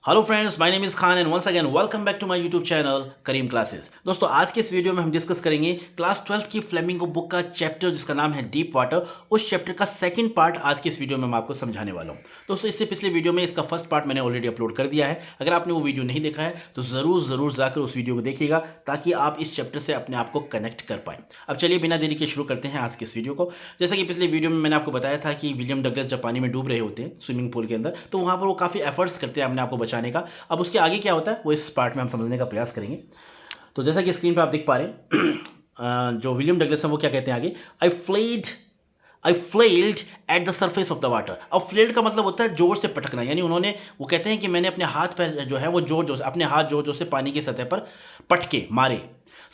Hello friends, my name is Khan and once again welcome back to my YouTube channel Karim classes. दोस्तों, आज के इस video में हम डिस्कस करेंगे क्लास 12 की फ्लेमिंगो बुक का चैप्टर जिसका नाम है डीप वाटर। उस चैप्टर का सेकंड पार्ट आज के इस वीडियो में मैं आपको समझाने वाला हूं। दोस्तों, इससे पिछले वीडियो में इसका फर्स्ट पार्ट मैंने ऑलरेडी अपलोड कर दिया है। अगर आपने वो वीडियो नहीं देखा है तो ज़रूर जाकर उस वीडियो को देखिएगा ताकि आप इस चैप्टर से अपने आप को कनेक्ट कर पाएँ। अब चलिए बिना देरी के शुरू करते हैं आज के इस वीडियो को। जैसा कि पिछले वीडियो में मैंने आपको बताया था कि विलियम डगलस जब पानी में डूब रहे होते हैं स्विमिंग पूल के अंदर, तो वहाँ पर वो काफ़ी एफर्ट्स करते हैं अपने आप को बचाने का। अब उसके आगे क्या होता है वो इस पार्ट में हम समझने का प्रयास करेंगे। तो जैसा कि स्क्रीन पर आप देख पा रहे हैं जो विलियम डगलस है वो क्या कहते हैं आगे, I flailed at the surface of the water. अब फ्लेल्ड का मतलब होता है जोर से पटकना, यानी उन्होंने वो कहते हैं कि मैंने अपने हाथ पैर जो है वो जोर अपने हाथ जोर से पानी की सतह पर पटके मारे।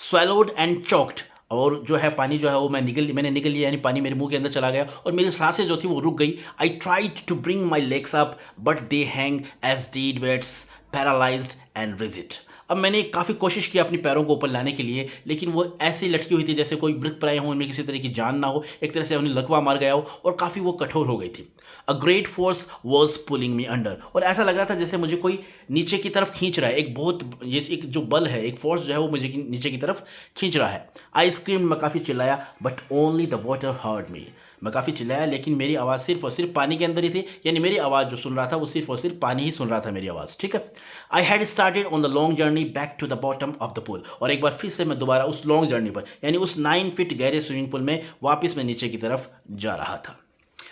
स्वेलोड एंड चॉक्ड, और जो है पानी जो है वो मैंने निकल लिया, यानी पानी मेरे मुंह के अंदर चला गया और मेरी सांसें जो थी वो रुक गई। I tried to bring my legs up but they hung as dead weights paralysed and rigid. अब मैंने काफ़ी कोशिश की अपनी पैरों को ऊपर लाने के लिए, लेकिन वो ऐसी लटकी हुई थी जैसे कोई मृत प्राय हो, उनमें किसी तरह की जान ना हो, एक तरह से उन्हें लकवा मार गया हो और काफ़ी वो कठोर हो गई थी। A great force was pulling me under, और ऐसा लग रहा था जैसे मुझे कोई नीचे की तरफ खींच रहा है। एक जो बल है, एक फोर्स जो है वो मुझे नीचे की तरफ खींच रहा है। आई स्क्रीम, मैं काफ़ी चिल्लाया, but only the water heard me. मैं काफ़ी चिल्लाया लेकिन मेरी आवाज़ सिर्फ और सिर्फ पानी के अंदर ही थी, यानी मेरी आवाज़ जो सुन रहा था वो सिर्फ और सिर्फ पानी ही सुन रहा था मेरी आवाज़। ठीक है। I had started on the long journey back to the bottom of the pool, और एक बार फिर से मैं दोबारा उस लॉन्ग जर्नी पर, यानी उस 9 फीट गहरे स्विमिंग पूल में वापस मैं नीचे की तरफ जा रहा था।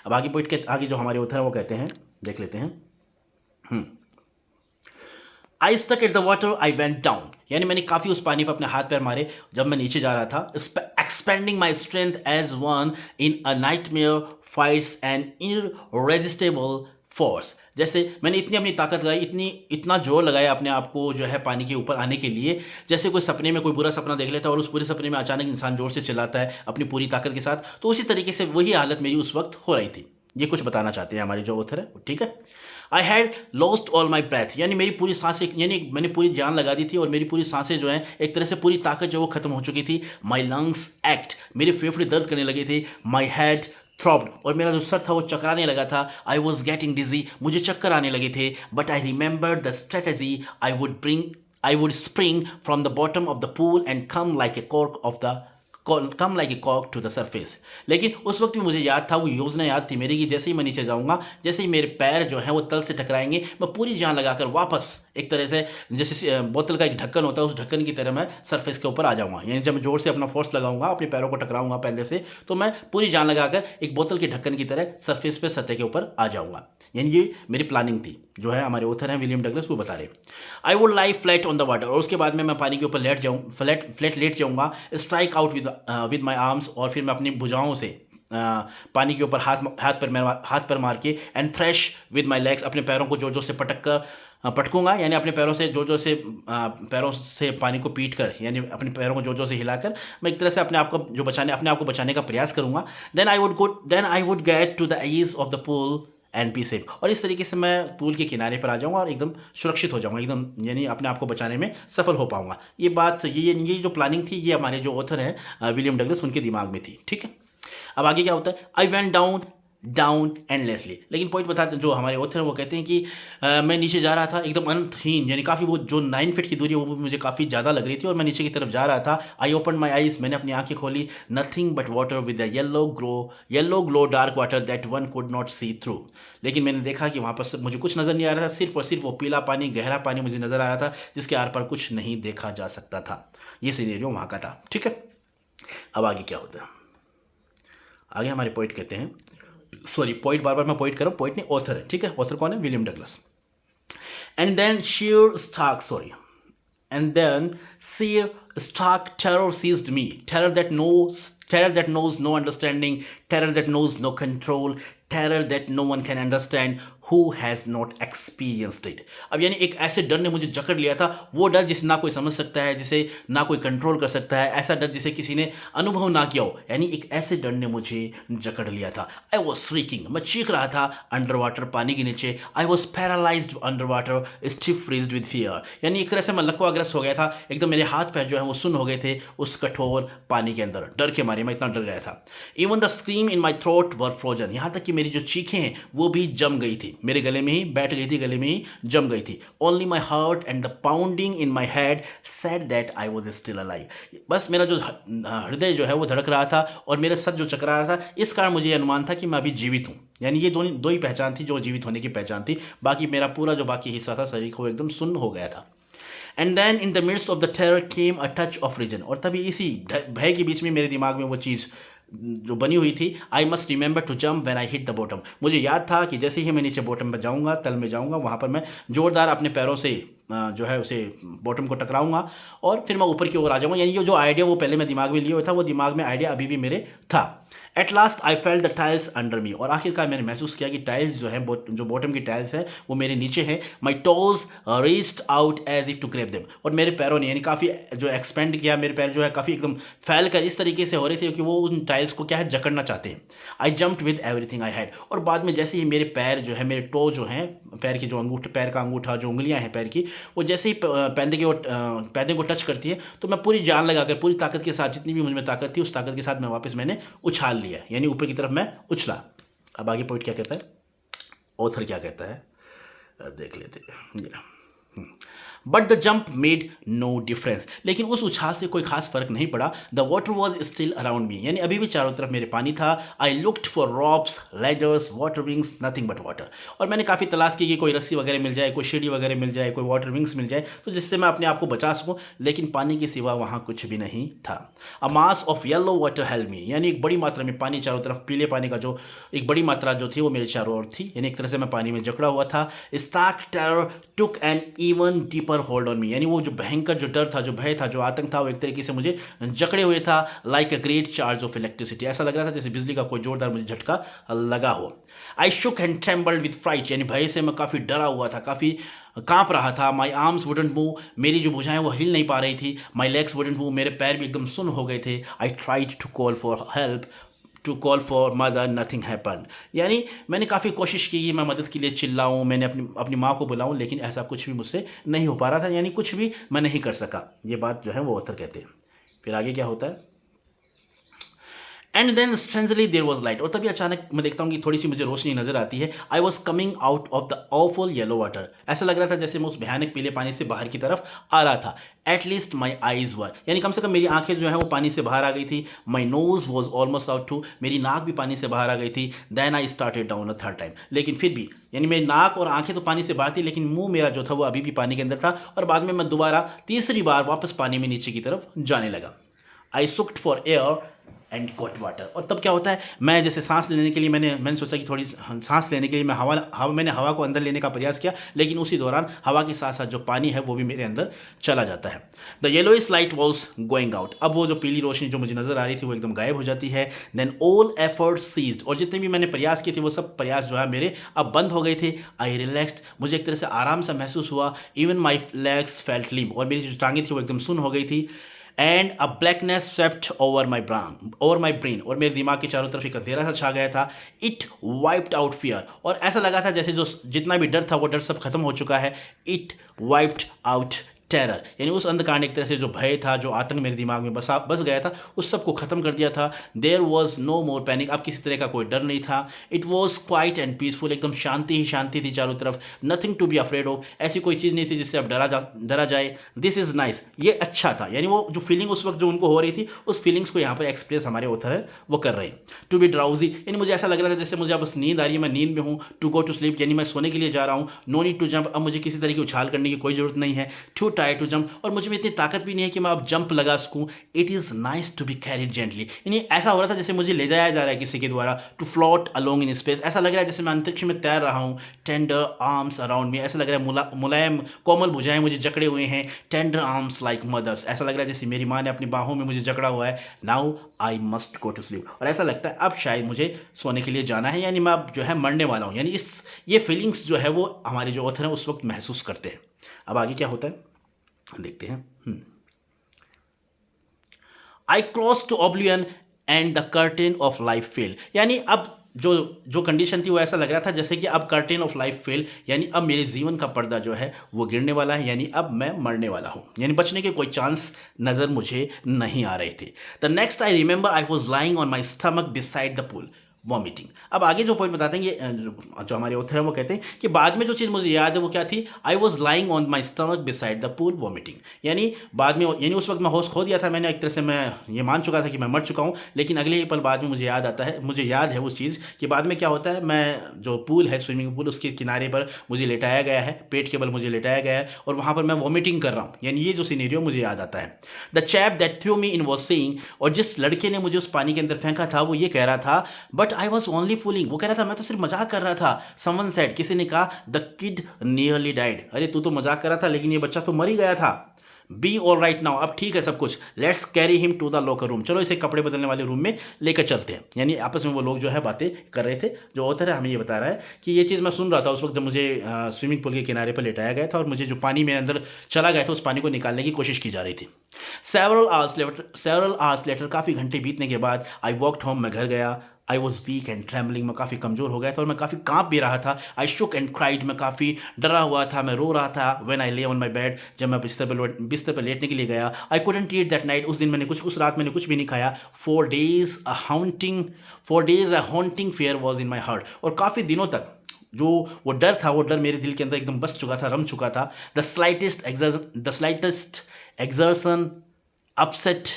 अब आगे पॉइंट के आगे जो हमारे ऑथर हैं वो कहते हैं, देख लेते हैं। I stuck at the water, I went down, यानी मैंने काफ़ी उस पानी पर अपने हाथ पैर मारे जब मैं नीचे जा रहा था। Expending my strength as one in a nightmare fights an irresistible force, जैसे मैंने इतनी अपनी ताकत लगाई, इतना जोर लगाया अपने आप को जो है पानी के ऊपर आने के लिए, जैसे कोई सपने में कोई बुरा सपना देख लेता है और उस पूरे सपने में अचानक इंसान जोर से चिल्लाता है अपनी पूरी ताकत के साथ। तो उसी तरीके से वही हालत मेरी उस वक्त हो रही थी। ये कुछ बताना चाहते हैं हमारे जो ऑथर है। ठीक है। I had lost all my breath, यानी मेरी पूरी सांसें, यानी मैंने पूरी जान लगा दी थी और मेरी पूरी सांसें जो हैं एक तरह से पूरी ताकत जो वो खत्म हो चुकी थी। माई लंग्स एक्ट, मेरे फेफड़े दर्द करने लगे थे। माई हेड थ्रॉब्ड, और मेरा जो सर था वो चकराने लगा था। आई वॉज गेटिंग डिजी, मुझे चक्कर आने लगे थे। But I remember the strategy, I would spring from the bottom of the pool and come like a cork to the surface. लेकिन उस वक्त भी मुझे याद था, वो योजना याद थी मेरी कि जैसे ही मैं नीचे जाऊंगा, जैसे ही मेरे पैर जो हैं वो तल से टकराएंगे, मैं पूरी जान लगाकर वापस एक तरह से जैसे बोतल का एक ढक्कन होता है उस ढक्कन की तरह मैं सरफेस के ऊपर आ जाऊंगा। यानी जब मैं जोर से अपना फोर्स लगाऊंगा, अपने पैरों को टकराऊंगा पहले से, तो मैं पूरी जान लगाकर एक बोतल के ढक्कन की तरह सरफेस पे सतह के ऊपर आ जाऊंगा। यानी ये मेरी प्लानिंग थी, जो है हमारे ऑथर हैं विलियम डगलस वो बता रहे। I would lie flat on the water, और उसके बाद में मैं पानी के ऊपर फ्लैट लेट जाऊंगा। Strike out with my arms, और फिर मैं अपनी भुजाओं से पानी के ऊपर हाथ पर मार के, and thrash with my legs, अपने पैरों को जोर जोर से पटकूंगा, यानी अपने पैरों से जोर जोर से पैरों से पानी को पीट कर, यानी अपने पैरों को जोर जोर से हिलाकर मैं एक तरह से अपने आप को बचाने का प्रयास करूंगा। Then I would get to the edge of the pool and be safe, और इस तरीके से मैं पूल के किनारे पर आ जाऊंगा और एकदम सुरक्षित हो जाऊंगा, एकदम यानी अपने आप को बचाने में सफल हो पाऊंगा। ये जो प्लानिंग थी ये हमारे जो ऑथर हैं विलियम डगलस उनके दिमाग में थी। ठीक है। अब आगे क्या होता है, आई वेंट डाउन एंडलेसली, लेकिन पॉइंट बताते हैं जो हमारे ऑथर हैं वो कहते हैं कि मैं नीचे जा रहा था एकदम अनंतहीन, यानी काफ़ी वो जो 9 फीट की दूरी है वो मुझे काफ़ी ज़्यादा लग रही थी और मैं नीचे की तरफ जा रहा था। आई ओपन माई आईज, मैंने अपनी आंखें खोली। Nothing but water with the yellow glow dark water that one could not see through, लेकिन मैंने देखा कि वहाँ पर मुझे कुछ नज़र नहीं आ रहा था, सिर्फ और सिर्फ वो पीला पानी, गहरा पानी मुझे नज़र आ रहा था जिसके आर पार कुछ नहीं देखा जा सकता था। ये सिनेरियो वहाँ का था। ठीक है। अब आगे क्या होता है, आगे हमारे पॉइंट कहते हैं, सॉरी पॉइंट बार बार मैं पॉइंट कर रहा हूँ, पॉइंट नहीं ऑथर है। ठीक है। ऑथर कौन है, William Douglas. And then sheer stark terror seized me, terror that knows no understanding, terror that knows no control, terror that no one can understand who has not experienced it। अब यानी एक ऐसे डर ने मुझे जकड़ लिया था, वो डर जिसे ना कोई समझ सकता है, जिसे ना कोई कंट्रोल कर सकता है, ऐसा डर जिसे किसी ने अनुभव ना किया हो, यानी एक ऐसे डर ने मुझे जकड़ लिया था। आई वॉज श्रीकिंग, मैं चीख रहा था अंडर वाटर, पानी के नीचे। I was paralysed under water, stiff freezed with fear, यानी एक तरह से मैं लकवाग्रस्त हो गया था, एकदम मेरे हाथ पैर जो है वो सुन्न हो गए थे उस कठोर पानी के अंदर, डर के मारे मैं इतना डर गया था। Even the scream in my throat were frozen, यहाँ तक कि मेरी जो चीखें हैं वो भी जम गई थी। मेरे गले में ही बैठ गई थी, गले में ही जम गई थी। Only my heart and the pounding in my head said that I was still alive. बस मेरा जो हृदय जो है वो धड़क रहा था और मेरा सर जो चकरा रहा था, इस कारण मुझे अनुमान था कि मैं अभी जीवित हूँ। यानी ये दो ही पहचान थी जो जीवित होने की पहचान थी, बाकी मेरा पूरा जो बाकी हिस्सा था शरीर को एकदम सुन्न हो गया था। And then in the midst of the terror came a touch of reason. और तभी इसी भय के बीच में मेरे दिमाग में वो चीज़ जो बनी हुई थी, I must remember to jump when I hit the bottom. मुझे याद था कि जैसे ही मैं नीचे बॉटम पर जाऊंगा, तल में जाऊंगा, वहाँ पर मैं जोरदार अपने पैरों से जो है उसे बॉटम को टकराऊंगा और फिर मैं ऊपर की ओर आ जाऊंगा। यानी ये जो आइडिया वो पहले मैं दिमाग में लिए हुआ था, वो दिमाग में आइडिया अभी भी मेरे था। At last I felt the tiles under मी। और आखिरकार मैंने महसूस किया कि टाइल्स जो है, जो बॉटम की टाइल्स है वो मेरे नीचे है। My toes reached out as if to grab them. और मेरे पैरों ने यानी काफ़ी जो एक्सपेंड किया, मेरे पैर जो है काफ़ी एकदम फैल कर इस तरीके से हो रहे थे कि वो उन टाइल्स को क्या है जकड़ना चाहते हैं। आई jumped with everything I had. और बाद में जैसे ही मेरे पैर जो है, मेरे टो जो हैं, पैर की जो अंगूठे, पैर का अंगूठा, जो उंगलियां हैं पैर की, वो जैसे ही पैदे को टच करती है तो मैं पूरी जान लगाकर, पूरी ताकत के साथ, जितनी भी मुझ में ताकत थी, उस ताकत के साथ मैं वापस मैंने उछाल लिया, यानी ऊपर की तरफ मैं उछला। अब आगे पॉइंट क्या कहता है, ऑथर क्या कहता है, देख लेते हैं। But the jump made no difference. लेकिन उस उछाल से कोई खास फर्क नहीं पड़ा। The water was still around me, यानी अभी भी चारों तरफ मेरे पानी था। I looked for ropes, ladders, water wings, nothing but water. और मैंने काफ़ी तलाश की कि कोई रस्सी वगैरह मिल जाए, कोई सीढ़ी वगैरह मिल जाए, कोई वाटर विंग्स मिल जाए, तो जिससे मैं अपने आप को बचा सकूं। लेकिन पानी के सिवा वहाँ कुछ भी नहीं था। A mass of yellow water help me, यानी एक बड़ी मात्रा में पानी, चारों तरफ पीले पानी का जो एक बड़ी मात्रा जो थी वो मेरे चारों ओर थी, यानी एक तरह से मैं पानी में जकड़ा हुआ था। Stark terror took an even deeper hold on me, यानी वो जो भयंकर जो डर था, जो भय था, जो आतंक था, वो एक तरीके से मुझे जकड़े हुए था। Like a great charge of electricity, ऐसा लग रहा था जैसे बिजली का कोई जोरदार मुझे झटका लगा हो। आई शुक एंड ट्रेम्बल्ड विद फ्राइट, यानी भय से मैं काफ़ी डरा हुआ था, काफ़ी कांप रहा था। माई आर्म्स वुडंट मूव, मेरी जो भुजाएं वो हिल नहीं पा रही थी। माई लेग्स वुडंट मूव, मेरे पैर भी एकदम सुन्न हो गए थे। I tried to call for help, to call for mother, nothing happen, यानी मैंने काफ़ी कोशिश की कि मैं मदद के लिए चिल्लाऊँ, मैंने अपनी माँ को बुलाऊँ, लेकिन ऐसा कुछ भी मुझसे नहीं हो पा रहा था, यानी कुछ भी मैं नहीं कर सका। ये बात जो है वो ऑथर कहते हैं। फिर आगे क्या होता है, and then strangely there was light. और तभी अचानक मैं देखता हूँ कि थोड़ी सी मुझे रोशनी नजर आती है। I was coming out of the awful yellow water, ऐसा लग रहा था जैसे मैं उस भयानक पीले पानी से बाहर की तरफ आ रहा था। एट लीस्ट माई आईज वर, यानी कम से कम मेरी आंखें जो है वो पानी से बाहर आ गई थी। My nose was almost out too, मेरी नाक भी पानी से बाहर आ गई थी। Then I started down a third time, लेकिन फिर भी, यानी मेरी नाक और आंखें तो पानी से बाहर थी, लेकिन मुंह मेरा जो था वो अभी भी पानी के अंदर था। और बाद में मैं दोबारा तीसरी बार वापस पानी में नीचे की तरफ जाने लगा। I sucked for air and got water. और तब क्या होता है, मैं जैसे सांस लेने के लिए मैंने सोचा कि थोड़ी सांस लेने के लिए मैं मैंने हवा को अंदर लेने का प्रयास किया, लेकिन उसी दौरान हवा के साथ साथ जो पानी है वो भी मेरे अंदर चला जाता है। The yellowish light was going out, अब वो जो पीली रोशनी जो मुझे नजर आ रही थी वो एकदम गायब हो जाती है। देन ऑल एफर्ट्स सीज्ड, और जितने भी मैंने प्रयास किए थे वो सब प्रयास जो है मेरे अब बंद हो गए थे। आई रिलैक्स्ड, मुझे एक तरह से आराम सा महसूस हुआ। Even my legs felt limb, और मेरी जो टांगें थी वो एकदम सुन्न हो गई थी। And a blackness swept over my brain, और मेरे दिमाग के चारों तरफ एक अंधेरा सा छा गया था। इट वाइप्ड आउट फियर, और ऐसा लगा था जैसे जो जितना भी डर था वो डर सब खत्म हो चुका है। इट वाइप्ड आउट टेरर, यानी उस अंधकार ने एक तरह से जो भय था, जो आतंक मेरे दिमाग में बस गया था, उस सब को खत्म कर दिया था। There was no more panic, अब किसी तरह का कोई डर नहीं था। It was quiet and peaceful, एकदम शांति ही शांति थी चारों तरफ। Nothing to be afraid of, ऐसी कोई चीज़ नहीं थी जिससे अब डरा जाए। दिस इज़ नाइस, ये अच्छा था, यानी वो जो फीलिंग उस वक्त जो उनको हो रही थी, उस फीलिंग्स को यहाँ पर एक्सप्रेस हमारे ऑथर है वो कर रहे हैं। टू बी ड्राउजी, यानी मुझे ऐसा लग रहा था जैसे मुझे अब नींद आ रही है, मैं नींद में हूँ। टू गो टू स्लीप, यानी मैं सोने के लिए जा रहा हूँ। नो नीड टू जंप, अब मुझे किसी तरह की उछाल करने की कोई जरूरत नहीं है। टू टायर्ड टू जंप, और मुझे में इतनी ताकत भी नहीं है कि मैं अब जंप लगा सकूं। It is nice to be carried gently, यानी ऐसा हो रहा था जैसे मुझे ले जाया जा रहा है किसी के द्वारा। To float along in space, ऐसा लग रहा है जैसे मैं अंतरिक्ष में तैर रहा हूँ। टेंडर आर्म्स अराउंड मी, ऐसा लग रहा है मुलायम कोमल भुजाएं मुझे जकड़े हुए हैं। टेंडर आर्म्स लाइक मदर्स, ऐसा लग रहा है जैसे मेरी माँ ने अपनी बाहों में मुझे जकड़ा हुआ है। Now I must go to sleep, और ऐसा लगता है अब शायद मुझे सोने के लिए जाना है, यानी मैं अब जो है मरने वाला हूँ। यानी ये फीलिंग्स जो है वो हमारे जो ऑथर हैं उस वक्त महसूस करते हैं। अब आगे क्या होता है देखते हैं। I cross to oblivion and the curtain of life fell, यानी अब जो कंडीशन थी वो ऐसा लग रहा था जैसे कि अब कर्टेन ऑफ लाइफ फेल, यानी अब मेरे जीवन का पर्दा जो है वो गिरने वाला है, यानी अब मैं मरने वाला हूँ, यानी बचने के कोई चांस नज़र मुझे नहीं आ रहे थे। The next I remember I was lying on my stomach beside the pool, vomiting. अब आगे जो पॉइंट बताते हैं ये जो हमारे ऑथर है वो कहते हैं कि बाद में जो चीज़ मुझे याद है वो क्या थी, I was lying on my stomach beside the pool vomiting. यानी बाद में, यानी उस वक्त मैं होश खो दिया था, मैंने एक तरह से मैं ये मान चुका था कि मैं मर चुका हूँ, लेकिन अगले ही पल बाद में मुझे याद आता है, मुझे याद है उस चीज़ कि बाद में क्या होता है, मैं जो पूल है स्विमिंग पूल उसके किनारे पर मुझे लेटाया गया है, पेट के बल मुझे लेटाया गया है और वहाँ पर मैं वॉमिटिंग कर रहा हूँ, यानी ये जो सीनेरियो मुझे याद आता है। The chap that through me in was saying, और जिस लड़के ने मुझे उस पानी के अंदर फेंका था वो ये कह रहा था, but I was only fooling, वो कह रहा था मैं तो सिर्फ मजाक कर रहा था। समवन सेड, किसी ने कहा, द किड नियरली डाइड, अरे तू तो मजाक कर रहा था लेकिन ये बच्चा तो मर ही गया था। बी ऑल राइट नाउ, अब ठीक है सब कुछ, let's carry him to the locker room, चलो इसे कपड़े बदलने वाले रूम में लेकर चलते हैं। यानी आपस में वो लोग जो है बातें कर रहे थे। जो ऑथर है हमें ये बता रहा है कि ये चीज़ मैं सुन रहा था उस वक्त जब मुझे स्विमिंग पूल के किनारे पर लेटाया गया था और मुझे जो पानी मेरे अंदर चला गया था उस पानी को निकालने की कोशिश की जा रही थी। सेवरल आवर्स लेटर, काफ़ी घंटे बीतने के बाद, आई वॉकड होम, मैं घर गया। I was weak and trembling, मैं काफ़ी कमज़ोर हो गया था और मैं काफ़ी काँप भी रहा था। आई शुक एंड क्राइड, मैं काफ़ी डरा हुआ था, मैं रो रहा था। व्हेन आई ले ऑन माई बेड, जब मैं बिस्तर पर लेटने के लिए गया। I couldn't eat that night, उस रात मैंने कुछ भी नहीं खाया। 4 days a haunting fair was in my heart, और काफ़ी दिनों तक जो वो डर था, वो डर मेरे दिल के अंदर एकदम बस चुका था, रम चुका था। द स्लाइटेस्ट एक्सर्शन अपसेट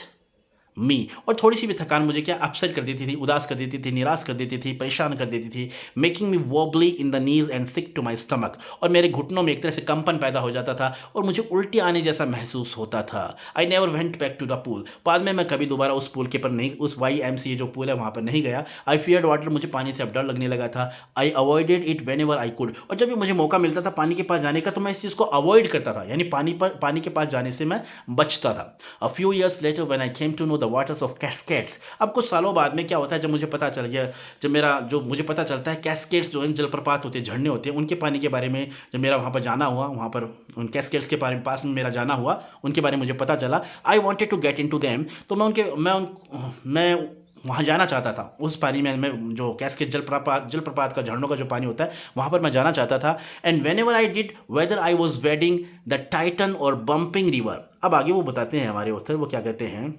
मी, और थोड़ी सी भी थकान मुझे क्या अपसेट कर देती थी, उदास कर देती थी, निराश कर देती थी, परेशान कर देती थी। Making me wobbly in the knees and sick to my stomach, और मेरे घुटनों में एक तरह से कंपन पैदा हो जाता था और मुझे उल्टी आने जैसा महसूस होता था। I never went back to the pool, बाद में मैं कभी दोबारा उस पूल के पर नहीं, उस YMCA जो पूल है वहाँ पर नहीं गया। आई फियर्ड वाटर, मुझे पानी से अब डर लगने लगा था। I avoided it whenever I could, और जब भी मुझे मौका मिलता था पानी के पास जाने का तो मैं इस चीज़ को अवॉइड करता था, यानी पानी के पास जाने से मैं बचता था। A few years later when I came to know the waters of Cascades, अब कुछ सालों बाद में क्या होता है, जब मुझे पता चल गया, जो मुझे पता चलता है कैस्केड्स जो हैं, जलप्रपात होते हैं, झरने होते हैं, उनके पानी के बारे में, जब मेरा वहाँ पर जाना हुआ, वहाँ पर उन कैस्केड्स के पास में मेरा जाना हुआ, उनके बारे में मुझे पता चला। I wanted to get into them, तो मैं वहाँ जाना चाहता था, उस पानी में, मैं जो कैस्केड जलप्रपात का, झरनों का जो पानी होता है वहाँ पर मैं जाना चाहता था। And when ever I did, whether I was wedding the Titan और बम्पिंग रिवर। अब आगे वो बताते हैं हमारे ऑथर, वो क्या कहते हैं,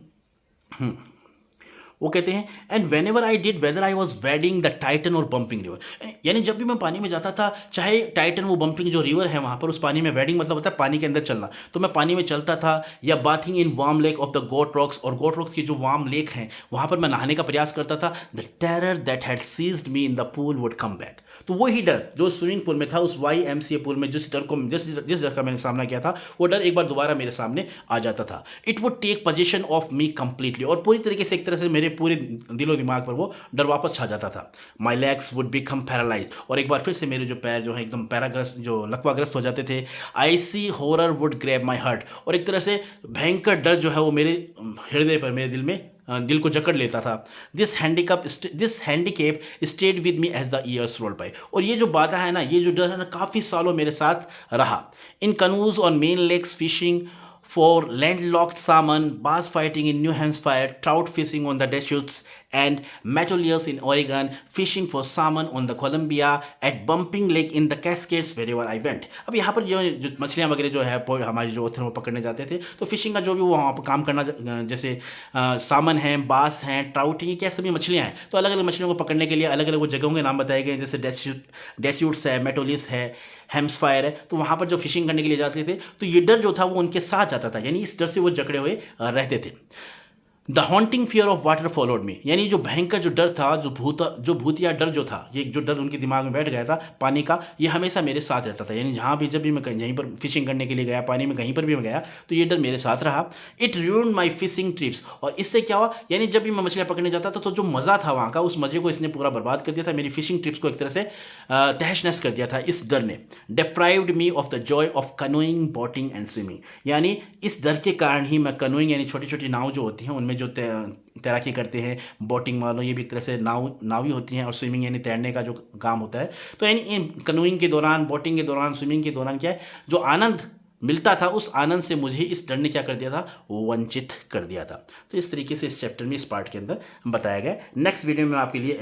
वो कहते हैं, and when ever I did whether I was wedding the Titan और बम्पिंग रिवर, यानी जब भी मैं पानी में जाता था, चाहे टाइटन वो बम्पिंग जो रिवर है वहाँ पर, उस पानी में वेडिंग मतलब होता है पानी के अंदर चलना, तो मैं पानी में चलता था, या bathing in warm lake of the Goat Rocks, और गोट रॉक्स की जो वार्म लेक हैं वहाँ पर मैं नहाने का प्रयास करता था। The terror that had seized me in the pool would come back, तो वही डर जो स्विमिंग पूल में था, उस YMCA पूल में जिस डर का मैंने सामना किया था, वो डर एक बार दोबारा मेरे सामने आ जाता था। It would take position of me completely, और पूरी तरीके से, एक तरह से मेरे पूरे दिलो दिमाग पर वो डर वापस छा जाता था। My legs would become paralyse, और एक बार फिर से मेरे जो पैर जो है एकदम पैराग्रस्त, जो लकवाग्रस्त हो जाते थे। Icy horror would grab my heart, और एक तरह से भयंकर डर जो है वो मेरे हृदय पर, मेरे दिल को जकड़ लेता था। This handicap stayed with me as the years roll by, और ये जो बाधा है ना, ये जो डर है ना, काफ़ी सालों मेरे साथ रहा। In canoes on Maine lakes fishing for landlocked salmon, bass fighting in New Hampshire, trout fishing on the Deschutes and Metolius in Oregon, fishing for salmon on the Columbia, at Bumping Lake in the Cascades wherever I went। अब यहाँ पर जो मछलियाँ वगैरह जो है हमारे जो ऑथर वो पकड़ने जाते थे, तो फिशिंग का जो भी वो वहाँ पर काम करना, जैसे सामन हैं, बास हैं, ट्राउट हैं, ये क्या सभी मछलियाँ हैं, तो अलग अलग मछलियों को पकड़ने के लिए अलग अलग वो जगहों के नाम बताए गए, जैसे डेस्यूट्स है, मेटोलिस है, हेम्सफायर है, तो वहाँ पर जो फिशिंग करने के लिए जाते थे, तो ये डर जो था वो उनके साथ जाता था, यानी इस डर से वो जकड़े हुए रहते थे। The haunting fear of water followed me, यानी जो भयंकर जो डर था, जो भूतिया डर जो था, ये जो डर उनके दिमाग में बैठ गया था पानी का, ये हमेशा मेरे साथ रहता था। यानी जहाँ भी, जब भी मैं यहीं पर फिशिंग करने के लिए गया, पानी में कहीं पर भी मैं गया, तो ये डर मेरे साथ रहा। It ruined my fishing trips, और इससे क्या हुआ, यानी जब भी मैं मछलियाँ पकड़ने जाता था, तो जो मज़ा था वहाँ का, उस मज़े को इसने पूरा बर्बाद कर दिया था। मेरी फिशिंग ट्रिप्स को एक तरह से तहस नहस कर दिया था इस डर ने। Deprived me of the Joy of canoeing, boating and swimming, यानी इस डर के कारण ही मैं कनोइंग, यानी छोटी छोटी नाव जो होती हैं उनमें जो तैराकी करते हैं, बोटिंग वालों, ये भी एक तरह से नाव ही होती हैं, और स्विमिंग यानी तैरने का जो काम होता है, तो यानी इन कनोइंग के दौरान, बोटिंग के दौरान, स्विमिंग के दौरान क्या है, जो आनंद मिलता था उस आनंद से मुझे इस डर ने क्या कर दिया था, वंचित कर दिया था। तो इस तरीके से इस चैप्टर में, इस पार्ट के अंदर बताया गया। नेक्स्ट वीडियो में आपके लिए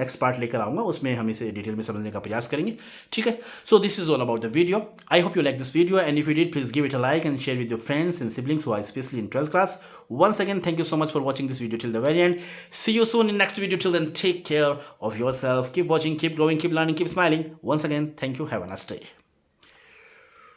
नेक्स्ट पार्ट लेकर आऊँगा, उसमें हम इसे डिटेल में समझने का प्रयास करेंगे। ठीक है, so this is all about the video. I hope you like this video and if you did please give it a like and share with your friends and siblings who are especially in 12th class. Once again, thank you so much for watching this video till the very end. See you soon in next video. Till then, take care of yourself. Keep watching, keep growing, keep learning, keep smiling. Once again, thank you. Have a nice day.